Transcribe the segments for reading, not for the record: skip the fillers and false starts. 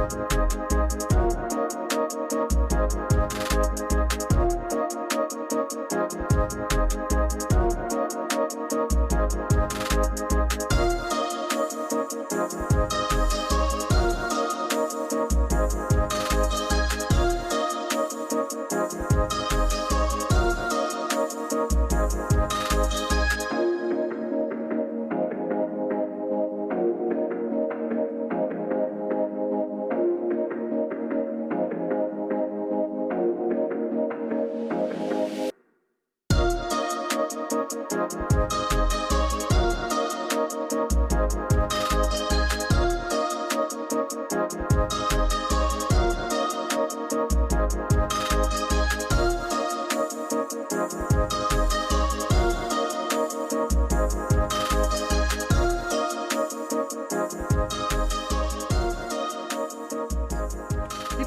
Good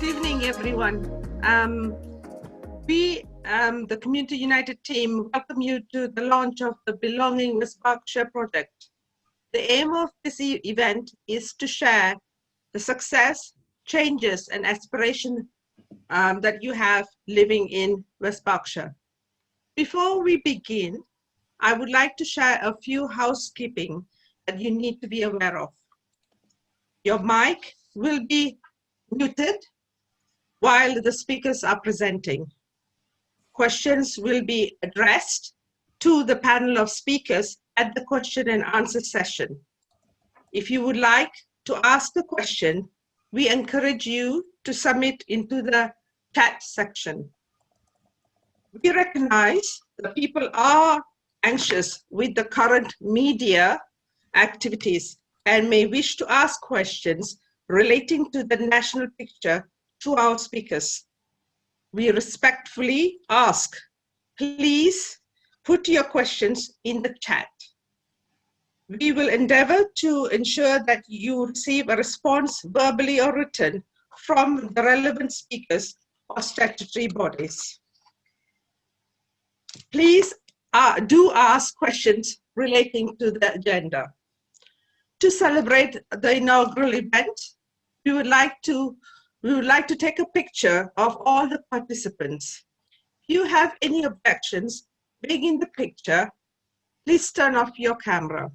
evening, everyone. The Community United team, welcome you to the launch of the Belonging West Berkshire project. The aim of this event is to share the success, changes, and aspiration that you have living in West Berkshire. Before we begin, I would like to share a few housekeeping that you need to be aware of. Your mic will be muted while the speakers are presenting. Questions will be addressed to the panel of speakers at the question and answer session. If you would like to ask a question, we encourage you to submit into the chat section. We recognize that people are anxious with the current media activities and may wish to ask questions relating to the national picture to our speakers. We respectfully ask, please put your questions in the chat. We will endeavor to ensure that you receive a response verbally or written from the relevant speakers or statutory bodies. Please do ask questions relating to the agenda. To celebrate the inaugural event, we would like to take a picture of all the participants. If you have any objections being in the picture, please turn off your camera.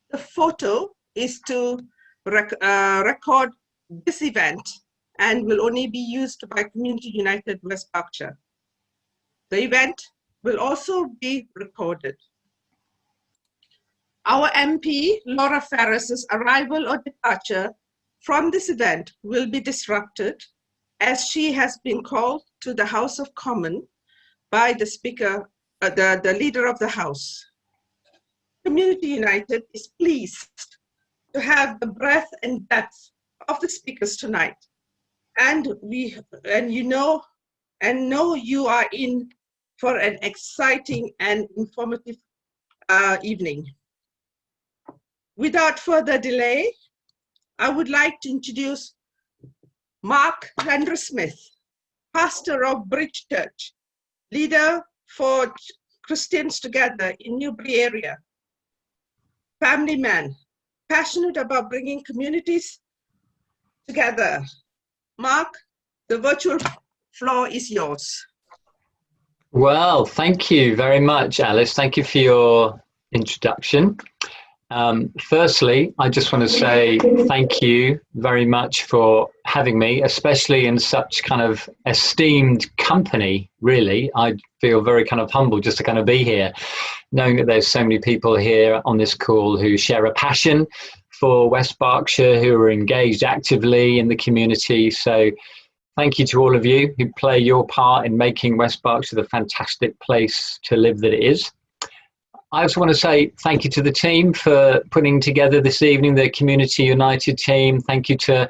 The photo is to record this event and will only be used by Community United West Berkshire. The event will also be recorded. Our MP, Laura Farris's arrival or departure from this event will be disrupted as she has been called to the House of Commons by the Speaker, the Leader of the House. Community United is pleased to have the breadth and depth of the speakers tonight, and know you are in for an exciting and informative evening. Without further delay, I would like to introduce Mark Landreth-Smith, pastor of Bridge Church, leader for Christians Together in Newbury area, family man, passionate about bringing communities together. Mark, the virtual floor is yours. Well, thank you very much, Alice. Thank you for your introduction. Firstly, I just want to say thank you very much for having me, especially in such kind of esteemed company, really. I feel very kind of humbled just to kind of be here, knowing that there's so many people here on this call who share a passion for West Berkshire, who are engaged actively in the community. So thank you to all of you who play your part in making West Berkshire the fantastic place to live that it is. I also want to say thank you to the team for putting together this evening, the Community United team. Thank you to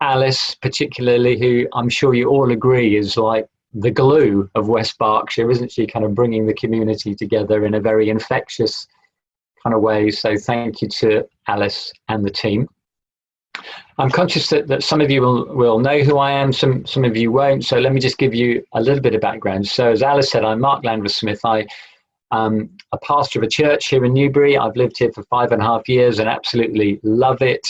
Alice, particularly, who I'm sure you all agree is like the glue of West Berkshire, isn't she? Kind of bringing the community together in a very infectious kind of way. So thank you to Alice and the team. I'm conscious that some of you will know who I am, some of you won't. So let me just give you a little bit of background. So as Alice said, I'm Mark Landreth-Smith. I'm a pastor of a church here in Newbury. I've lived here for 5.5 years and absolutely love it.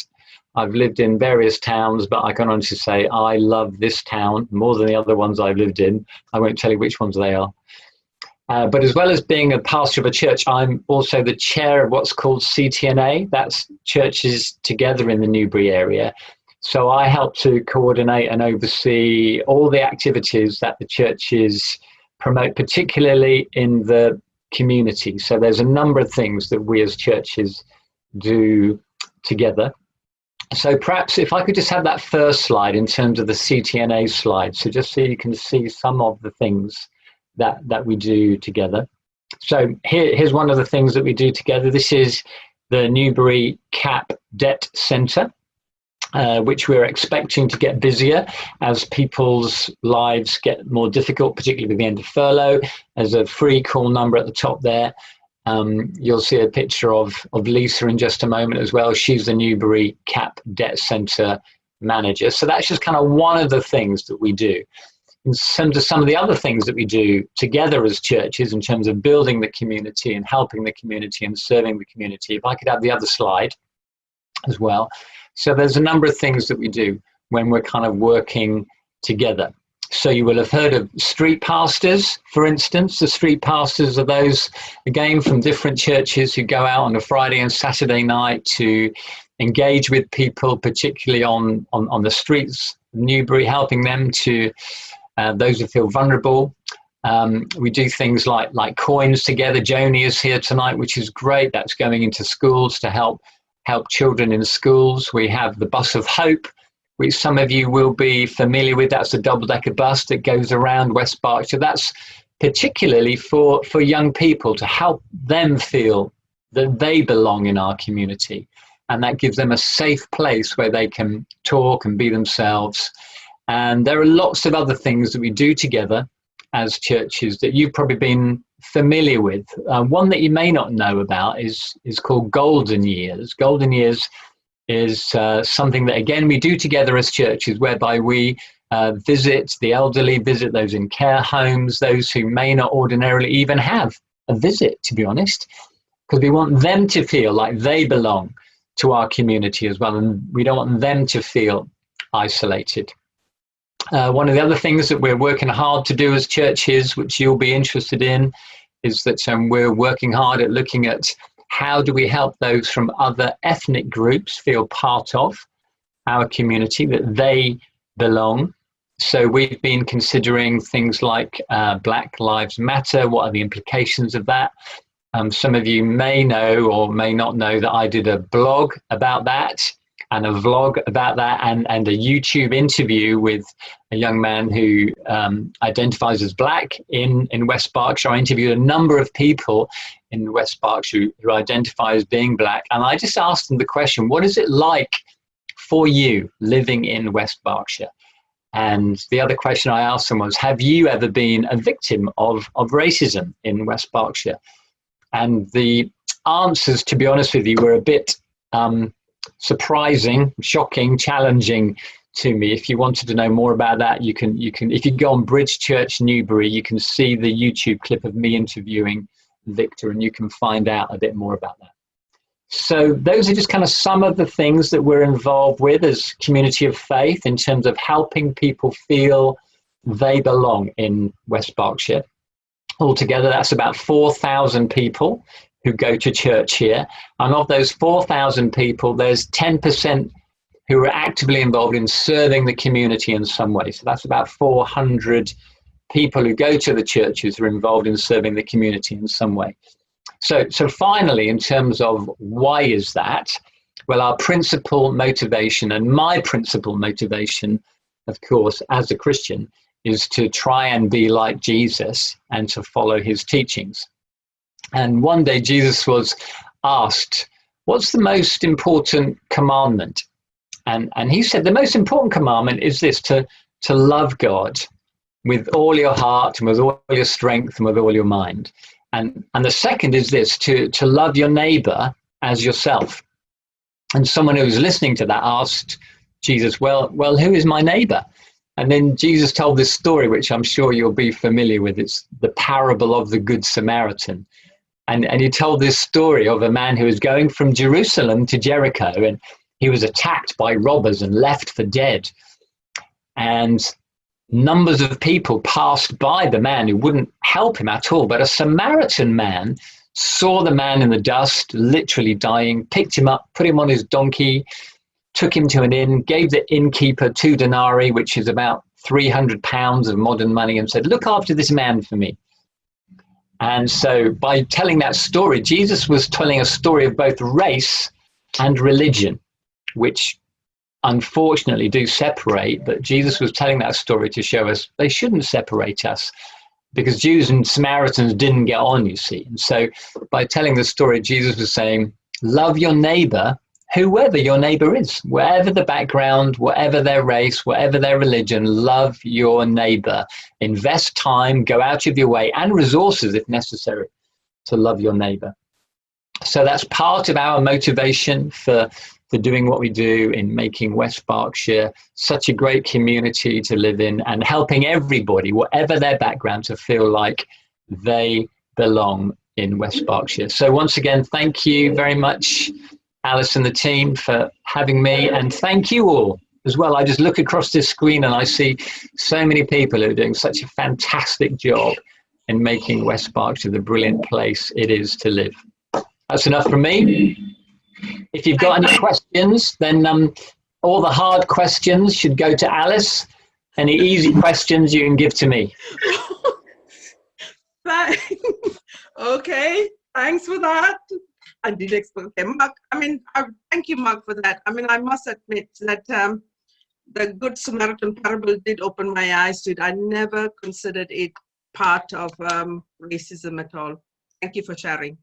I've lived in various towns, but I can honestly say I love this town more than the other ones I've lived in. I won't tell you which ones they are. But as well as being a pastor of a church, I'm also the chair of what's called CTNA. That's Churches Together in the Newbury area. So I help to coordinate and oversee all the activities that the churches promote, particularly in the community. So there's a number of things that we as churches do together. So perhaps if I could just have that first slide in terms of the CTNA slide, so just so you can see some of the things that we do together. So here's one of the things that we do together. This is the Newbury CAP Debt Centre, which we're expecting to get busier as people's lives get more difficult, particularly with the end of furlough. There's a free call number at the top there. You'll see a picture of Lisa in just a moment as well. She's the Newbury CAP Debt Centre manager. So that's just kind of one of the things that we do. In terms of some of the other things that we do together as churches, in terms of building the community and helping the community and serving the community, if I could have the other slide as well. So there's a number of things that we do when we're kind of working together. So you will have heard of street pastors, for instance. The street pastors are those, again, from different churches who go out on a Friday and Saturday night to engage with people, particularly on the streets of Newbury, helping them to, those who feel vulnerable. We do things like coins together. Joni is here tonight, which is great. That's going into schools to help children in schools. We have the Bus of Hope, which some of you will be familiar with. That's a double-decker bus that goes around West Berkshire. That's particularly for young people, to help them feel that they belong in our community. And that gives them a safe place where they can talk and be themselves. And there are lots of other things that we do together as churches that you've probably been familiar with. One that you may not know about is called Golden Years. Golden Years is something that, again, we do together as churches, whereby we visit the elderly, visit those in care homes, those who may not ordinarily even have a visit, to be honest, because we want them to feel like they belong to our community as well, and we don't want them to feel isolated. One of the other things that we're working hard to do as churches, which you'll be interested in, is that we're working hard at looking at how do we help those from other ethnic groups feel part of our community, that they belong. So we've been considering things like Black Lives Matter. What are the implications of that? Some of you may know or may not know that I did a blog about that and a vlog about that, and a YouTube interview with a young man who identifies as black in West Berkshire. I interviewed a number of people in West Berkshire who identify as being black, and I just asked them the question, what is it like for you living in West Berkshire? And the other question I asked them was, have you ever been a victim of racism in West Berkshire? And the answers, to be honest with you, were a bit surprising, shocking, challenging to me. If you wanted to know more about that, you can if you go on Bridge Church Newbury, you can see the YouTube clip of me interviewing Victor, and you can find out a bit more about that. So those are just kind of some of the things that we're involved with as community of faith in terms of helping people feel they belong in West Berkshire. Altogether, that's about 4,000 people who go to church here. And of those 4,000 people, there's 10% who are actively involved in serving the community in some way. So that's about 400 people who go to the churches who are involved in serving the community in some way. So finally, in terms of why is that? Well, our principal motivation, and my principal motivation, of course, as a Christian, is to try and be like Jesus and to follow his teachings. And one day Jesus was asked, what's the most important commandment? And he said, the most important commandment is this, to love God with all your heart and with all your strength and with all your mind. And the second is this, to love your neighbor as yourself. And someone who was listening to that asked Jesus, well, who is my neighbor? And then Jesus told this story, which I'm sure you'll be familiar with. It's the parable of the Good Samaritan. And he told this story of a man who was going from Jerusalem to Jericho. And he was attacked by robbers and left for dead. And numbers of people passed by the man who wouldn't help him at all. But a Samaritan man saw the man in the dust, literally dying, picked him up, put him on his donkey, took him to an inn, gave the innkeeper 2 denarii, which is about £300 of modern money, and said, look after this man for me. And so by telling that story, Jesus was telling a story of both race and religion, which unfortunately do separate, but Jesus was telling that story to show us they shouldn't separate us, because Jews and Samaritans didn't get on, you see. And so by telling the story, Jesus was saying, love your neighbor, whoever your neighbor is, wherever the background, whatever their race, whatever their religion, love your neighbor. Invest time, go out of your way, and resources if necessary, to love your neighbor. So that's part of our motivation for doing what we do in making West Berkshire such a great community to live in, and helping everybody, whatever their background, to feel like they belong in West Berkshire. So once again, thank you very much, Alice and the team, for having me, and thank you all as well. I just look across this screen and I see so many people who are doing such a fantastic job in making West Berkshire the brilliant place it is to live. That's enough from me. If you've got any questions, then all the hard questions should go to Alice. Any easy questions you can give to me. Okay, thanks for that. I did explain. Okay, Mark, thank you, Mark, for that. I must admit that the Good Samaritan parable did open my eyes to it. I never considered it part of racism at all. Thank you for sharing.